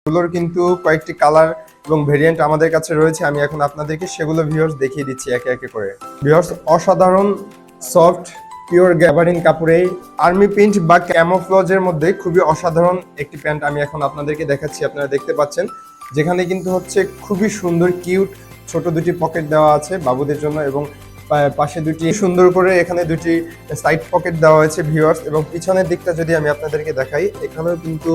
এগুলোর কিন্তু কয়েকটি কালার এবং ভেরিয়েন্ট আমাদের কাছে রয়েছে। আমি এখন আপনাদেরকে সেগুলো ভিউয়ার্স দেখিয়ে দিচ্ছি একে একে করে। ভিউয়ার্স, অসাধারণ সফট পিওর গ্যাবারিন কাপড়ে আর্মি প্রিন্ট বা ক্যামোফ্লজের মধ্যে খুবই অসাধারণ একটি প্যান্ট আমি এখন আপনাদেরকে দেখাচ্ছি। আপনারা দেখতে পাচ্ছেন যেখানে কিন্তু হচ্ছে খুবই সুন্দর কিউট ছোট দুটি পকেট দেওয়া আছে বাবুদের জন্য, এবং পাশে দুটি সুন্দর করে এখানে দুটি সাইড পকেট দেওয়া হয়েছে ভিউয়ার্স। এবং পিছনের দিকটা যদি আমি আপনাদেরকে দেখাই, এখানেও কিন্তু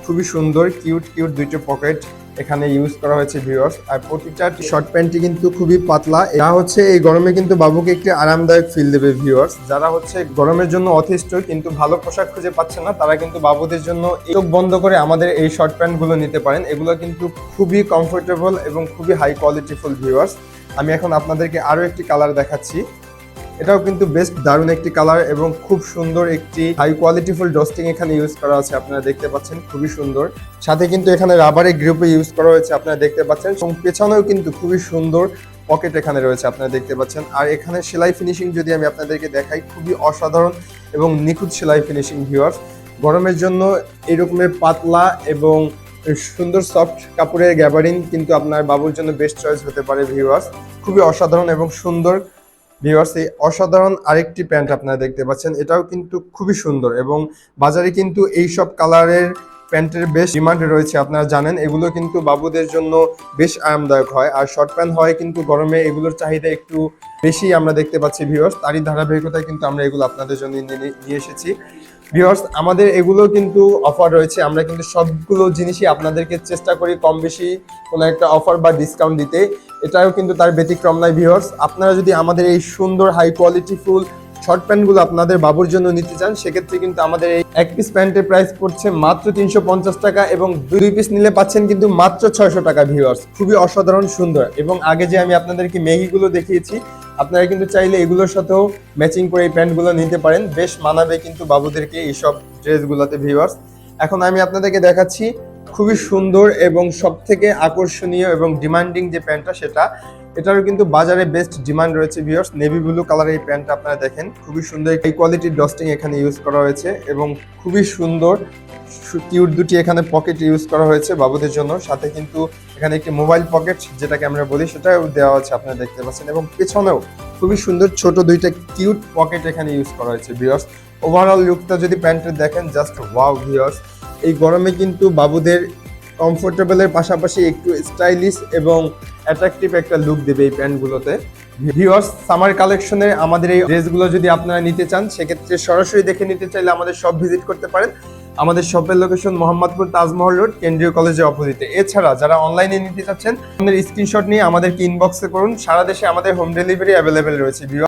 খুবই সুন্দর কিউট কিউট দুইটি পকেট এখানে ইউজ করা হয়েছে ভিউয়ার্স। আর প্রতিটা শর্ট প্যান্টটি কিন্তু খুবই পাতলা, এটা হচ্ছে এই গরমে কিন্তু বাবুকে একটি আরামদায়ক ফিল দেবে ভিউয়ার্স। যারা হচ্ছে গরমের জন্য অতিষ্ঠ কিন্তু ভালো পোশাক খুঁজে পাচ্ছে না, তারা কিন্তু বাবুদের জন্য চোখ বন্ধ করে আমাদের এই শর্ট প্যান্ট গুলো নিতে পারেন। এগুলো কিন্তু খুবই কমফোর্টেবল এবং খুবই হাই কোয়ালিটিফুল ভিউয়ার্স। আমি এখন আপনাদেরকে আরো একটি কালার দেখাচ্ছি। এটাও কিন্তু বেস্ট দারুণ একটি কালার এবং খুব সুন্দর একটি হাই কোয়ালিটিফুল ডস্টিং এখানে ইউজ করা আছে। আপনারা দেখতে পাচ্ছেন খুবই সুন্দর, সাথে কিন্তু এখানে রাবারের গ্রুপে ইউজ করা হয়েছে আপনারা দেখতে পাচ্ছেন, এবং পেছনেও কিন্তু খুবই সুন্দর পকেট এখানে রয়েছে আপনারা দেখতে পাচ্ছেন। আর এখানে সেলাই ফিনিশিং যদি আমি আপনাদেরকে দেখাই, খুবই অসাধারণ এবং নিখুঁত সেলাই ফিনিশিং ভিউয়ার্স। গরমের জন্য এরকমের পাতলা এবং সুন্দর সফট কাপড়ের গ্যাবারিন কিন্তু আপনার বাবুর জন্য বেস্ট চয়েস হতে পারে ভিউয়ার্স। খুবই অসাধারণ এবং সুন্দর ভিউয়ার্স। এই অসাধারণ আরেকটি প্যান্ট আপনারা দেখতে পাচ্ছেন, এটাও কিন্তু খুবই সুন্দর এবং বাজারে কিন্তু এই সব কালারের প্যান্টের বেশ ডিমান্ড রয়েছে। আপনারা জানেন এগুলো কিন্তু বাবুদের জন্য বেশ আরামদায়ক হয়, আর শর্ট প্যান্ট হয় কিন্তু গরমে এগুলোর চাহিদা একটু বেশি আমরা দেখতে পাচ্ছি ভিউয়ার্স। তারই ধারাবাহিকতায় কিন্তু আমরা এগুলো আপনাদের জন্য নিয়ে এসেছি ভিউয়ার্স। আমাদের এগুলো কিন্তু অফার রয়েছে, আমরা কিন্তু সবগুলো জিনিসই আপনাদেরকে চেষ্টা করি কম বেশি কোনো একটা অফার বা ডিসকাউন্ট দিতে, এটাও কিন্তু তার ব্যতিক্রম নাই ভিউয়ার্স। আপনারা যদি আমাদের এই সুন্দর হাই কোয়ালিটি ফুল শর্ট প্যান্টগুলো আপনাদের বাবুর জন্য নিতে চান, সেক্ষেত্রে কিন্তু আমাদের এই এক পিস প্যান্টের প্রাইস পড়ছে মাত্র 350 টাকা, এবং দুই পিস নিলে পাচ্ছেন কিন্তু মাত্র 600 টাকা ভিউয়ার্স। খুবই অসাধারণ সুন্দর, এবং আগে যে আমি আপনাদেরকে মেগিগুলো দেখিয়েছি, আপনারা কিন্তু চাইলে এগুলোর সাথেও ম্যাচিং করে এই প্যান্টগুলো নিতে পারেন, বেশ মানাবে কিন্তু বাবুদেরকে এইসব ড্রেসগুলোতে ভিউয়ার্স। এখন আমি আপনাদেরকে দেখাচ্ছি খুবই সুন্দর এবং সব থেকে আকর্ষণীয় এবং ডিমান্ডিং যে প্যান্টটা, এটারও কিন্তু বাজারে বেস্ট ডিমান্ড রয়েছে ভিউয়ার্স। নেভি ব্লু কালারের এই প্যান্টটা আপনারা দেখেন, খুবই সুন্দর এই কোয়ালিটির ডস্টিং এখানে ইউজ করা হয়েছে, এবং খুবই সুন্দর কিউট দুটি এখানে পকেট ইউজ করা হয়েছে বাবুদের জন্য, সাথে কিন্তু এখানে একটি মোবাইল পকেট যেটাকে আমরা বলি সেটাও দেওয়া আছে আপনারা দেখতে পাচ্ছেন, এবং পেছনেও খুবই সুন্দর ছোট দুইটা কিউট পকেট এখানে ইউজ করা হয়েছে ভিউয়ার্স। ওভারঅল লুকটা যদি প্যান্টের দেখেন, জাস্ট ওয়াও ভিউয়ার্স। এই গরমে কিন্তু বাবুদের কমফোর্টেবলের পাশাপাশি একটু স্টাইলিশ এবং অ্যাট্রাকটিভ একটা লুক দেবে এই প্যান্টগুলোতে ভিউয়ার্স। সামার কালেকশনে আমাদের এই ড্রেসগুলো যদি আপনারা নিতে চান, সেক্ষেত্রে সরাসরি দেখে নিতে চাইলে আমাদের শপ ভিজিট করতে পারেন। আমাদের শপের লোকেশন মোহাম্মদপুর তাজমহল রোড, কেন্দ্রীয় কলেজের অপোজিটে। এছাড়া যারা অনলাইনে নিতে চাচ্ছেন, আমাদের স্ক্রিনশট নিয়ে আমাদেরকে ইনবক্সে করুন। সারা দেশে আমাদের হোম ডেলিভারি অ্যাভেলেবেল রয়েছে ভিউয়ার্স।